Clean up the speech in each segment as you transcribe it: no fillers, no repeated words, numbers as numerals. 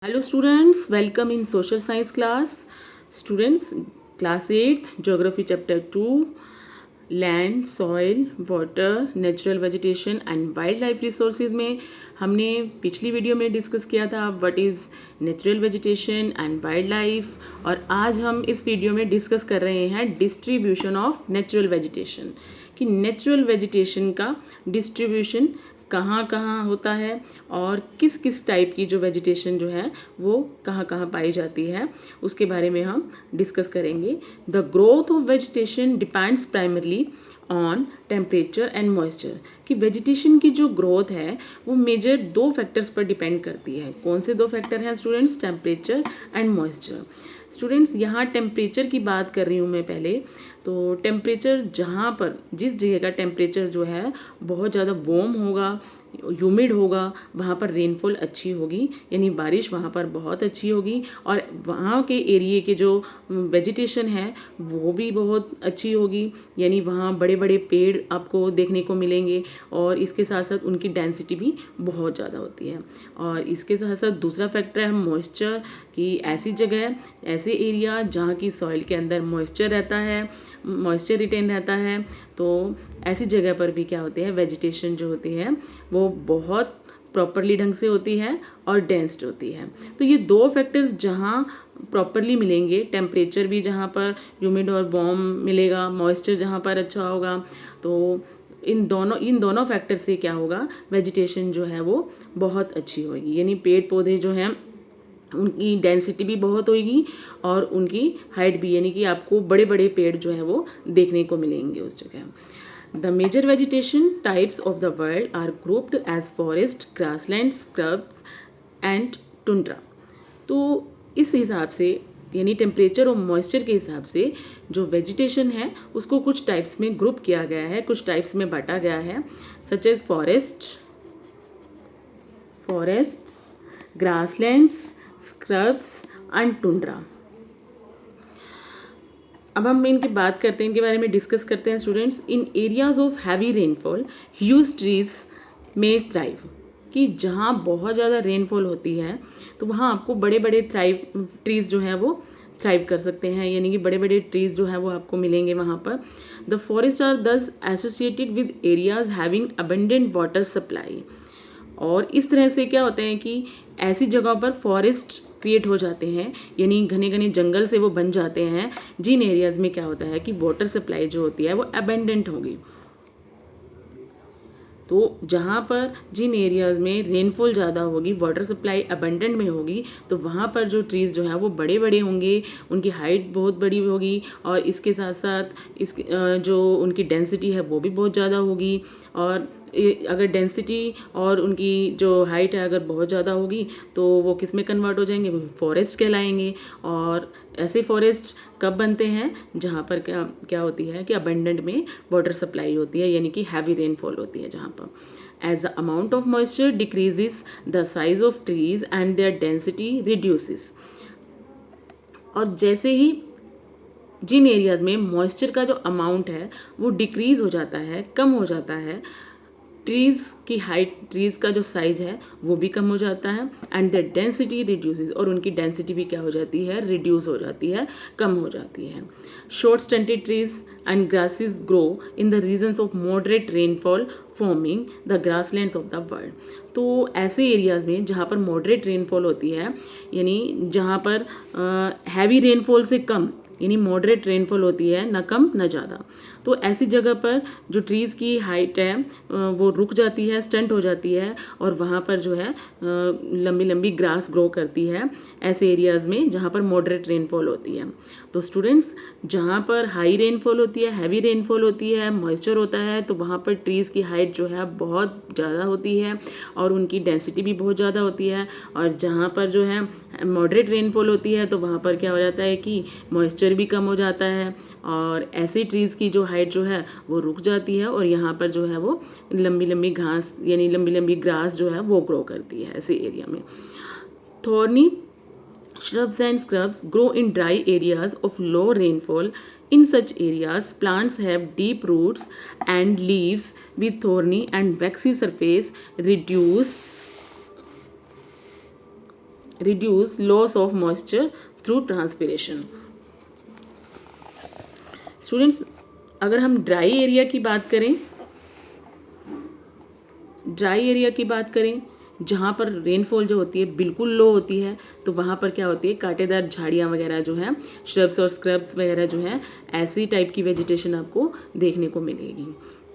Hello students, welcome in social science class. Students, class 8th geography chapter 2 land, soil, water, natural vegetation and wild life resources में हमने पिछली video में discuss किया था what is natural vegetation and wild life. और आज हम इस वीडियो में डिस्कस कर रहे हैं डिस्ट्रीब्यूशन ऑफ नेचुरल वेजिटेशन, कि नेचुरल वेजिटेशन का डिस्ट्रीब्यूशन कहाँ कहाँ होता है और किस किस टाइप की जो वेजिटेशन जो है वो कहाँ कहाँ पाई जाती है, उसके बारे में हम डिस्कस करेंगे। The growth of vegetation depends primarily on temperature and moisture, कि वेजिटेशन की जो ग्रोथ है वो मेजर दो फैक्टर्स पर डिपेंड करती है। कौन से दो फैक्टर हैं students? Temperature and moisture. Students, यहाँ टेम्परेचर की बात कर रही हूँ मैं पहले। तो टेम्परेचर जहाँ पर जिस जगह का टेम्परेचर जो है बहुत ज़्यादा वार्म होगा, ह्यूमिड होगा, वहाँ पर रेनफॉल अच्छी होगी, यानी बारिश वहाँ पर बहुत अच्छी होगी, और वहाँ के एरिए के जो वेजिटेशन है वो भी बहुत अच्छी होगी, यानी वहाँ बड़े बड़े पेड़ आपको देखने को मिलेंगे, और इसके साथ साथ उनकी डेंसिटी भी बहुत ज़्यादा होती है। और इसके साथ साथ दूसरा फैक्टर है मॉइस्चर, कि ऐसी जगह, ऐसे एरिया जहाँ की सॉइल के अंदर मॉइस्चर रहता है, मॉइस्चर रिटेन रहता है, तो ऐसी जगह पर भी क्या होती है, वेजिटेशन जो होती है वो बहुत प्रॉपरली ढंग से होती है और डेंस्ड होती है। तो ये दो फैक्टर्स जहाँ प्रॉपरली मिलेंगे, टेम्परेचर भी जहाँ पर ह्यूमिड और वार्म मिलेगा, मॉइस्चर जहाँ पर अच्छा होगा, तो इन दोनों फैक्टर से क्या होगा, वेजिटेशन जो है वो बहुत अच्छी होगी, यानी पेड़ पौधे जो हैं उनकी डेंसिटी भी बहुत होगी और उनकी हाइट भी, यानी कि आपको बड़े बड़े पेड़ जो है वो देखने को मिलेंगे उस जगह। The major vegetation types of the world are grouped as forest, grassland, scrubs and tundra. तो इस हिसाब से, यानी टेम्परेचर और मॉइस्चर के हिसाब से जो वेजिटेशन है उसको कुछ टाइप्स में ग्रुप किया गया है, कुछ टाइप्स में बांटा गया है, such as forests, grasslands, scrubs and tundra. अब हम इनकी बात करते हैं, इनके बारे में डिस्कस करते हैं students. In areas of heavy rainfall huge trees में थ्राइव, कि जहाँ बहुत ज़्यादा रेनफॉल होती है तो वहाँ आपको बड़े बड़े ट्रीज जो हैं वो थ्राइव कर सकते हैं, यानी कि बड़े बड़े ट्रीज जो हैं वो आपको मिलेंगे वहाँ पर। द फॉरेस्ट आर दस associated with areas having abundant water supply. और इस तरह से क्या होता है कि ऐसी जगहों पर फॉरेस्ट क्रिएट हो जाते हैं, यानी घने घने जंगल से वो बन जाते हैं, जिन एरियाज़ में क्या होता है कि वाटर सप्लाई जो होती है वो अबेंडेंट होगी। तो जहाँ पर जिन एरियाज़ में रेनफॉल ज़्यादा होगी, वाटर सप्लाई अबंडेंट में होगी, तो वहाँ पर जो ट्रीज़ जो है वो बड़े बड़े होंगे, उनकी हाइट बहुत बड़ी होगी, और इसके साथ साथ जो उनकी डेंसिटी है वो भी बहुत ज़्यादा होगी। और अगर डेंसिटी और उनकी जो हाइट है अगर बहुत ज़्यादा होगी तो वो किस में कन्वर्ट हो जाएंगे, वो फॉरेस्ट कहलाएंगे। और ऐसे फॉरेस्ट कब बनते हैं? जहाँ पर क्या क्या होती है कि अबंडेंट में वाटर सप्लाई होती है, यानी कि हैवी रेनफॉल होती है जहाँ पर। As the amount of moisture decreases the size of trees and their density reduces. और जैसे ही जिन एरियाज में मॉइस्चर का जो अमाउंट है वो डिक्रीज हो जाता है, कम हो जाता है, ट्रीज़ की हाइट, ट्रीज़ का जो साइज़ है वो भी कम हो जाता है, एंड द डेंसिटी रिड्यूसेस, और उनकी डेंसिटी भी क्या हो जाती है, रिड्यूस हो जाती है, कम हो जाती है। Short stunted trees and grasses grow in the regions of moderate rainfall forming the grasslands of the world. तो ऐसे एरियाज़ में जहाँ पर मॉडरेट रेनफॉल होती है, यानी जहाँ पर हैवी रेनफॉल से कम, यानी मॉडरेट रेनफॉल होती है, ना कम ना ज़्यादा, तो ऐसी जगह पर जो ट्रीज़ की हाइट है वो रुक जाती है, स्टंट हो जाती है, और वहाँ पर जो है लंबी लंबी ग्रास ग्रो करती है ऐसे एरियाज़ में जहाँ पर मॉडरेट रेनफॉल होती है। तो स्टूडेंट्स, जहाँ पर हाई रेनफॉल होती है, हैवी रेनफॉल होती है, मॉइस्चर होता है, तो वहाँ पर ट्रीज़ की हाइट जो है बहुत ज़्यादा होती है और उनकी डेंसिटी भी बहुत ज़्यादा होती है। और जहाँ पर जो है मॉडरेट रेनफॉल होती है तो वहाँ पर क्या हो जाता है कि मॉइस्चर भी कम हो जाता है, और ऐसे ट्रीज़ की जो हाइट जो है वो रुक जाती है, और यहाँ पर जो है वो लंबी लंबी घास, यानी लंबी लंबी ग्रास जो है वो ग्रो करती है ऐसे एरिया में। Thorny shrubs and scrubs grow in dry areas of low rainfall. In such areas, plants have deep roots and leaves with thorny and waxy surface reduce reduce loss of moisture through transpiration. Students, अगर हम dry area की बात करें, जहाँ पर rainfall जो होती है बिल्कुल लो होती है, तो वहाँ पर क्या होती है, कांटेदार झाड़ियाँ वगैरह जो है, श्रब्स और स्क्रब्स वगैरह जो है, ऐसी टाइप की वेजिटेशन आपको देखने को मिलेगी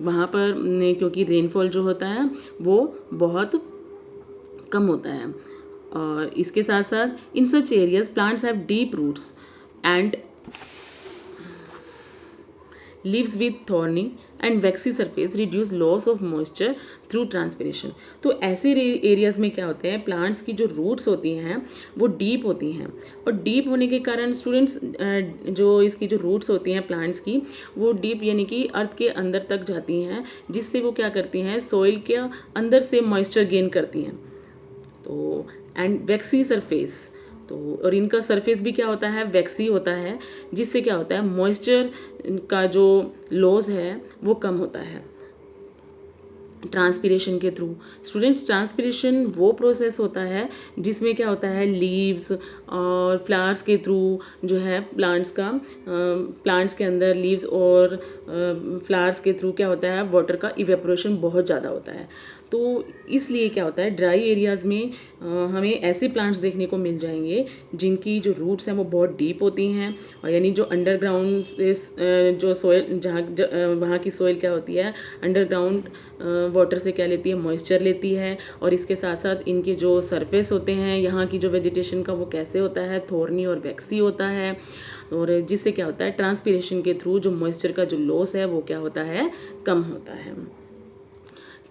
वहाँ पर, क्योंकि रेनफॉल जो होता है वो बहुत कम होता है। और इसके साथ साथ in such areas plants have deep roots and leaves with thorny and waxy surface reduce loss of moisture through transpiration. तो ऐसे एरियाज़ में क्या होते हैं, प्लांट्स की जो रूट्स होती हैं वो डीप होती हैं, और डीप होने के कारण स्टूडेंट्स जो इसकी जो रूट्स होती हैं प्लांट्स की, वो डीप यानी कि अर्थ के अंदर तक जाती हैं, जिससे वो क्या करती हैं, सॉइल के अंदर से मॉइस्चर गेन करती हैं। तो एंड वैक्सी सरफेस, तो और इनका सरफेस भी क्या होता है, वैक्सी होता है, जिससे क्या होता है, मॉइस्चर का जो लॉस है वो कम होता है ट्रांसपिरेशन के थ्रू। स्टूडेंट्स, ट्रांसपिरेशन वो प्रोसेस होता है जिसमें क्या होता है, लीव्स और फ्लावर्स के थ्रू जो है प्लांट्स के अंदर लीव्स और फ्लावर्स के थ्रू क्या होता है, वाटर का इवेपोरेशन बहुत ज़्यादा होता है। तो इसलिए क्या होता है, ड्राई एरियाज़ में हमें ऐसे प्लांट्स देखने को मिल जाएंगे जिनकी जो रूट्स हैं वो बहुत डीप होती हैं, और यानी जो अंडरग्राउंड जो सॉइल वहाँ की सॉइल क्या होती है, अंडरग्राउंड वाटर से क्या लेती है, मॉइस्चर लेती है। और इसके साथ साथ इनके जो सरफेस होते हैं यहाँ की जो वेजिटेशन का, वो कैसे होता है, थोर्नी और वैक्सी होता है, और जिससे क्या होता है, ट्रांसपिरेशन के थ्रू जो मॉइस्चर का जो लॉस है वो क्या होता है, कम होता है।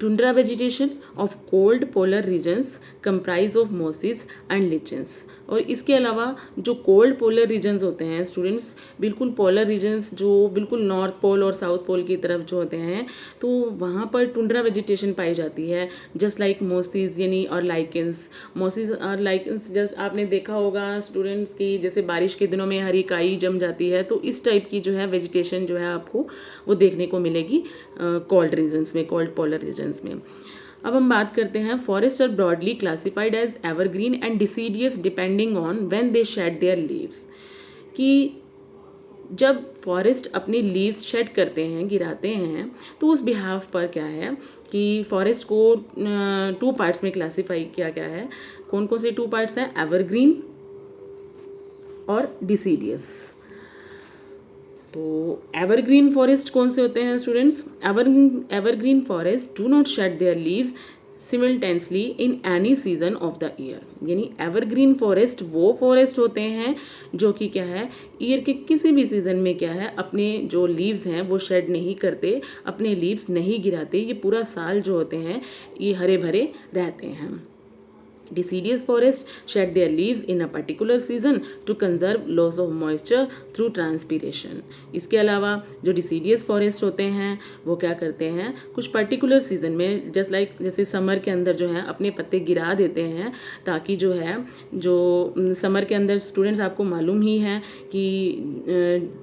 Tundra vegetation of cold polar regions comprise of mosses and lichens. और इसके अलावा जो कोल्ड पोलर रीजन्स होते हैं स्टूडेंट्स, बिल्कुल पोलर रीजन्स जो बिल्कुल नॉर्थ पोल और साउथ पोल की तरफ जो होते हैं, तो वहाँ पर टुंड्रा वेजिटेशन पाई जाती है, जस्ट लाइक मोसिस यानी और लाइकेंस। मोसिस और लाइकेंस जस्ट आपने देखा होगा स्टूडेंट्स की, जैसे बारिश के दिनों में हरी काई जम जाती है, तो इस टाइप की जो है वेजिटेशन जो है आपको वो देखने को मिलेगी कोल्ड रीजन्स में, कोल्ड पोलर रीजन्स में। अब हम बात करते हैं, forest are broadly classified as evergreen and deciduous depending on when they shed their leaves. कि जब फॉरेस्ट अपनी लीव्स शेड करते हैं, गिराते हैं, तो उस बिहाफ पर क्या है कि फॉरेस्ट को 2 पार्ट्स में क्लासीफाई किया गया है। कौन कौन से 2 पार्ट्स हैं, एवरग्रीन और डिसीडियस। तो एवरग्रीन फॉरेस्ट कौन से होते हैं students, evergreen forest do not shade their leaves simultaneously in any season of the year. यानी एवरग्रीन फॉरेस्ट वो फॉरेस्ट होते हैं जो कि क्या है, ईयर के किसी भी सीजन में क्या है, अपने जो लीव्स हैं वो शेड नहीं करते, अपने लीव्स नहीं गिराते, ये पूरा साल जो होते हैं ये हरे भरे रहते हैं। Deciduous forest shed their leaves in a particular season to conserve loss of moisture through transpiration. इसके अलावा जो deciduous forest होते हैं वो क्या करते हैं, कुछ पर्टिकुलर सीजन में जैसे समर के अंदर जो है अपने पत्ते गिरा देते हैं, ताकि जो है जो समर के अंदर स्टूडेंट्स आपको मालूम ही है कि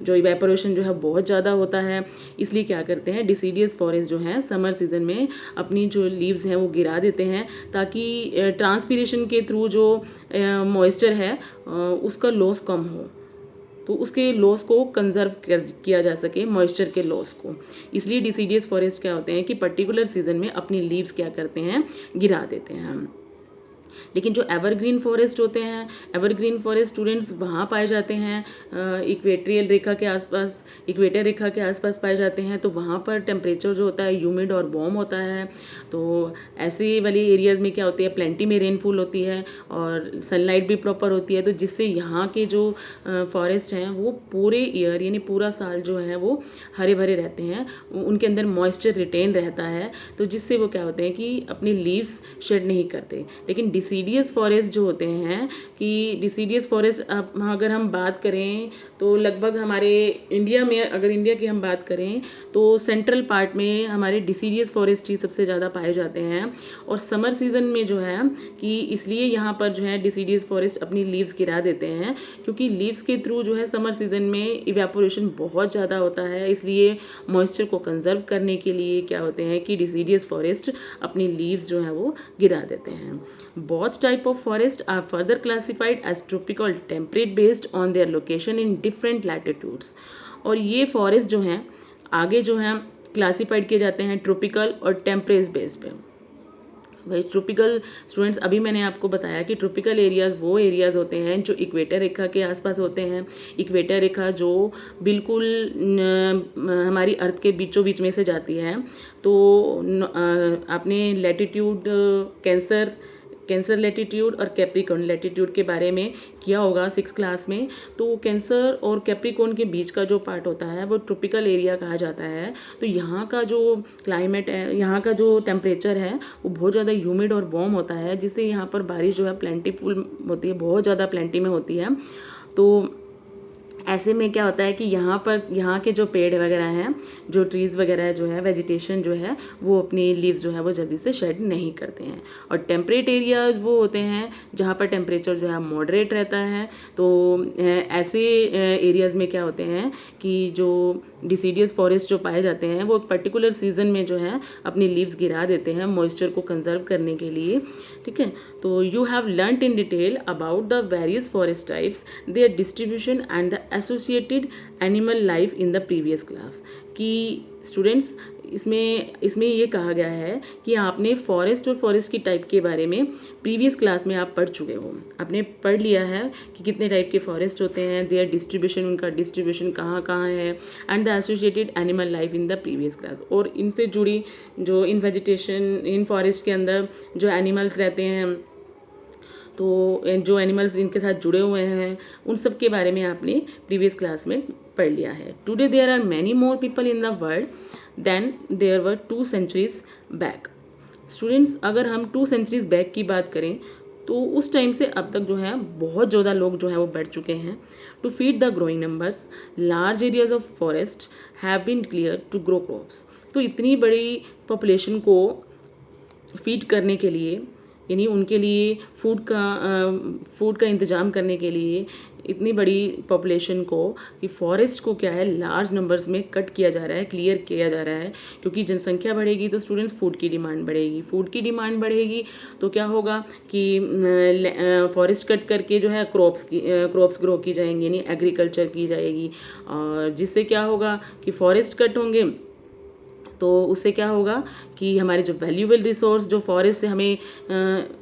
जो इवेपोरेशन जो है बहुत ज़्यादा होता है, इसलिए क्या करते हैं, deciduous forest जो है समर सीजन में अपनी जो लीव्स हैं वो गिरा देते हैं, ताकि ट्रांसपिरेशन के थ्रू जो मॉइस्चर है उसका लॉस कम हो, तो उसके लॉस को कंजर्व किया जा सके, मॉइस्चर के लॉस को। इसलिए डिसीडियस फॉरेस्ट क्या होते हैं कि पर्टिकुलर सीजन में अपनी लीव्स क्या करते हैं, गिरा देते हैं। लेकिन जो एवरग्रीन फॉरेस्ट होते हैं, एवरग्रीन फॉरेस्ट स्टूडेंट्स वहाँ पाए जाते हैं इक्वेटोरियल रेखा के आसपास, इक्वेटर रेखा के आसपास पाए जाते हैं, तो वहाँ पर टेम्परेचर जो होता है ह्यूमिड और वार्म होता है। तो ऐसे वाली एरियाज़ में क्या होती है, प्लेंटी में रेनफॉल होती है और सनलाइट भी प्रॉपर होती है, तो जिससे यहाँ के जो फॉरेस्ट हैं वो पूरे ईयर यानी पूरा साल जो है वो हरे भरे रहते हैं, उनके अंदर मॉइस्चर रिटेन रहता है, तो जिससे वो क्या होते हैं कि अपनी लीव्स शेड नहीं करते। लेकिन डिसीडियस फॉरेस्ट जो होते हैं, कि डिसीडियस फॉरेस्ट अगर हम बात करें तो लगभग हमारे इंडिया में, अगर इंडिया की हम बात करें तो सेंट्रल पार्ट में हमारे डिसीडियस फॉरेस्ट ही सबसे ज़्यादा पाए जाते हैं। और समर सीज़न में जो है कि इसलिए यहाँ पर जो है डिसीडियस फॉरेस्ट अपनी लीव्स गिरा देते हैं, क्योंकि लीव्स के थ्रू जो है समर सीज़न में इवेपोरेशन बहुत ज़्यादा होता है, इसलिए मॉइस्चर को कंजर्व करने के लिए क्या होते हैं कि डिसीडियस फॉरेस्ट अपनी लीव्स जो है वो गिरा देते हैं। Both type of forest are further classified as tropical temperate based on their location in different latitudes. और ये फॉरेस्ट जो हैं आगे जो हैं क्लासीफाइड किए जाते हैं ट्रॉपिकल और टेम्परेट बेस्ड पे। वही ट्रॉपिकल स्टूडेंट्स, अभी मैंने आपको बताया कि ट्रॉपिकल एरियाज़ वो एरियाज़ होते हैं जो इक्वेटर रेखा के आसपास होते हैं। इक्वेटर रेखा जो बिल्कुल हमारी अर्थ के बीचों बीच में से जाती है। तो आपने लैटिट्यूड कैंसर लैटिट्यूड और कैप्रिकॉर्न लैटिट्यूड के बारे में किया होगा 6th क्लास में। तो कैंसर और कैप्रिकॉर्न के बीच का जो पार्ट होता है वो ट्रॉपिकल एरिया कहा जाता है। तो यहाँ का जो क्लाइमेट है, यहाँ का जो टेम्परेचर है वो बहुत ज़्यादा ह्यूमिड और वार्म होता है, जिससे यहाँ पर बारिश जो है प्लेंटीफुल होती है, बहुत ज़्यादा प्लेंटी में होती है। तो ऐसे में क्या होता है कि यहाँ के जो पेड़ वगैरह हैं, जो ट्रीज़ वगैरह जो है, वेजिटेशन जो है वो अपनी लीव्स जो है वो जल्दी से शेड नहीं करते हैं। और टेम्परेट एरियाज वो होते हैं जहाँ पर टेम्परेचर जो है मॉडरेट रहता है। तो ऐसे एरियाज़ में क्या होते हैं कि जो डिसीडियस फॉरेस्ट जो पाए जाते हैं वो पर्टिकुलर सीजन में जो है अपनी लीव्स गिरा देते हैं मॉइस्चर को कंजर्व करने के लिए। ठीक है, तो you have learned in detail about the various forest types, there distribution and the associated animal life in the previous class. कि स्टूडेंट्स इसमें ये कहा गया है कि आपने फॉरेस्ट और फॉरेस्ट की टाइप के बारे में प्रीवियस क्लास में आप पढ़ चुके हो। आपने पढ़ लिया है कि कितने टाइप के फॉरेस्ट होते हैं, देयर डिस्ट्रीब्यूशन, उनका डिस्ट्रीब्यूशन कहाँ कहाँ है, and the associated animal life in the previous class. और इनसे जुड़ी जो इन वेजिटेशन, इन फॉरेस्ट के अंदर जो एनिमल्स रहते हैं, तो जो एनिमल्स इनके साथ जुड़े हुए हैं उन सब के बारे में आपने प्रीवियस क्लास में पढ़ लिया है। Today there are many more people in the world than there were 2 centuries बैक। स्टूडेंट्स, अगर हम 2 centuries बैक की बात करें तो उस टाइम से अब तक जो है बहुत ज़्यादा लोग जो है वो बढ़ चुके हैं। To feed the growing numbers large areas of forest have been clear to grow crops. तो इतनी बड़ी पॉपुलेशन को फीड करने के लिए, यानी उनके लिए फूड का इंतज़ाम करने के लिए इतनी बड़ी पॉपुलेशन को कि फॉरेस्ट को क्या है लार्ज नंबर्स में कट किया जा रहा है, क्लियर किया जा रहा है। क्योंकि जनसंख्या बढ़ेगी तो स्टूडेंट्स फूड की डिमांड बढ़ेगी, फूड की डिमांड बढ़ेगी तो क्या होगा कि फॉरेस्ट कट करके जो है क्रॉप्स ग्रो की जाएंगी, यानी एग्रीकल्चर की जाएगी। और जिससे क्या होगा कि फॉरेस्ट कट होंगे तो उससे क्या होगा कि हमारे जो वैल्यूएबल रिसोर्स, जो फॉरेस्ट से हमें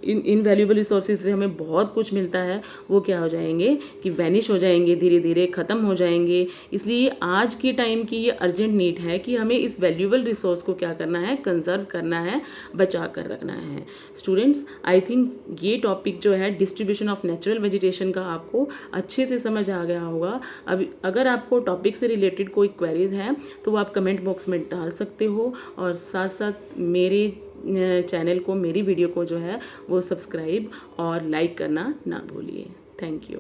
इन वैल्यूएबल रिसोर्सेज से हमें बहुत कुछ मिलता है, वो क्या हो जाएंगे कि वैनिश हो जाएंगे, धीरे धीरे ख़त्म हो जाएंगे। इसलिए आज के टाइम की ये अर्जेंट नीड है कि हमें इस वैल्यूएबल रिसोर्स को क्या करना है, कंजर्व करना है, बचा कर रखना है। स्टूडेंट्स, आई थिंक ये टॉपिक जो है डिस्ट्रीब्यूशन ऑफ नेचुरल वेजिटेशन का आपको अच्छे से समझ आ गया होगा। अब अगर आपको टॉपिक से रिलेटेड कोई क्वेरीज हैं तो वो आप कमेंट बॉक्स में डाल सकते हो, और साथ साथ मेरे चैनल को, मेरी वीडियो को जो है वो सब्सक्राइब और लाइक करना ना भूलिए। Thank you.